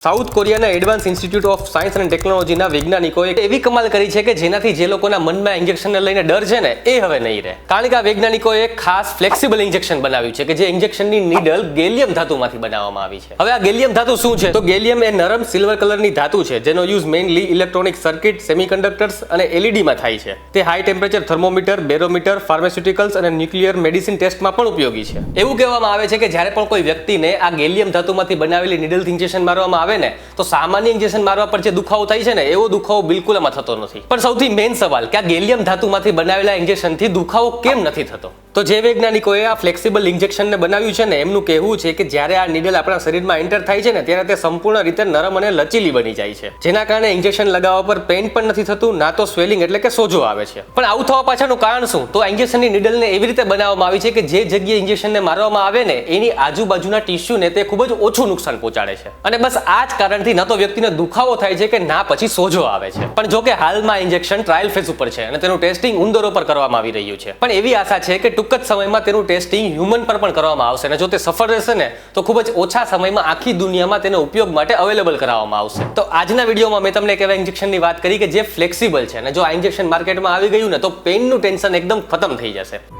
South કોરિયાના advance institute of science અને ટેકનોલોજીના વૈજ્ઞાનિકોએ એવી કમાલ કરી છે કે જેનાથી જે લોકોના મનમાં ઇન્જેક્શનને લઈને ડર છે ને એ હવે નહીં રહે. કારણ કે આ વૈજ્ઞાનિકોએ ખાસ ફ્લેક્સિબલ ઇન્જેક્શન બનાવ્યું છે કે જે ઇન્જેક્શનની નીડલ ગેલિયમ ધાતુમાંથી બનાવવામાં આવી છે. હવે આ ગેલિયમ ધાતુ શું છે? તો ગેલિયમ એ નરમ સિલ્વર કલરની ધાતુ છે જેનો use mainly electronic circuit, semiconductors અને એલઈડીમાં થાય છે. તે high temperature thermometer, barometer, pharmaceuticals અને ન્યુક્લિયર મેડિસિન ટેસ્ટમાં પણ ઉપયોગી છે. એવું કહેવામાં આવે છે કે જ્યારે પણ કોઈ વ્યક્તિને આ ગેલિયમ ધાતુમાંથી બનાવેલી નીડલથી ઇન્જેક્શન મારવામાં આવે ને તો સામાન્ય ઇન્જેક્શન મારવા પર જે દુખાવો થાય છે ને એવો દુખાવો બિલકુલ આમાં થતો નથી. પણ સૌથી મેઇન સવાલ કે આ ગેલિયમ ધાતુમાંથી બનાવેલા ઇન્જેક્શનથી દુખાવો કેમ નથી થતો? તો જે વૈજ્ઞાનિકોએ આ ફ્લેક્સિબલ ઇન્જેક્શનને બનાવ્યું છે ને એમનું કહેવું છે કે જ્યારે આ નીડલ આપણા શરીરમાં એન્ટર થાય છે ને ત્યારે તે સંપૂર્ણ રીતે નરમ અને લચીલી બની જાય છે, જેના કારણે ઇન્જેક્શન લગાવવા પર પેઇન પણ નથી થતું, ના તો સ્વેલિંગ એટલે કે સોજો આવે છે. પણ આવું થવા પાછળનું કારણ શું? તો આ ઇન્જેક્શનની નીડલને એવી રીતે બનાવવામાં આવી છે કે જે જગ્યાએ ઇન્જેક્શનને મારવામાં આવે ને એની આજુબાજુના ટિશ્યુને તે ખૂબ જ ઓછું નુકસાન પહોંચાડે છે. અને બસ આ જ કારણથી ન તો વ્યક્તિને દુખાવો થાય છે કે ના પછી સોજો આવે છે. પણ જો કે હાલમાં ઇન્જેક્શન ટ્રાયલ ફેઝ ઉપર છે અને તેનું ટેસ્ટિંગ ઉંદરો પર કરવામાં આવી રહ્યું છે. પણ એવી આશા છે કે ટૂંક જ સમયમાં તેનું ટેસ્ટિંગ હ્યુમન પર પણ કરવામાં આવશે અને જો તે સફળ રહેશે ને તો ખૂબ જ ઓછા સમયમાં આખી દુનિયામાં તેનો ઉપયોગ માટે અવેલેબલ કરાવવામાં આવશે. તો આજના વિડીયોમાં મેં તમને એક એવા ઇન્જેક્શનની વાત કરી કે જે ફ્લેક્સિબલ છે અને જો આ ઇન્જેક્શન માર્કેટમાં આવી ગયું ને તો પેઇનનું ટેન્શન એકદમ ખતમ થઈ જશે.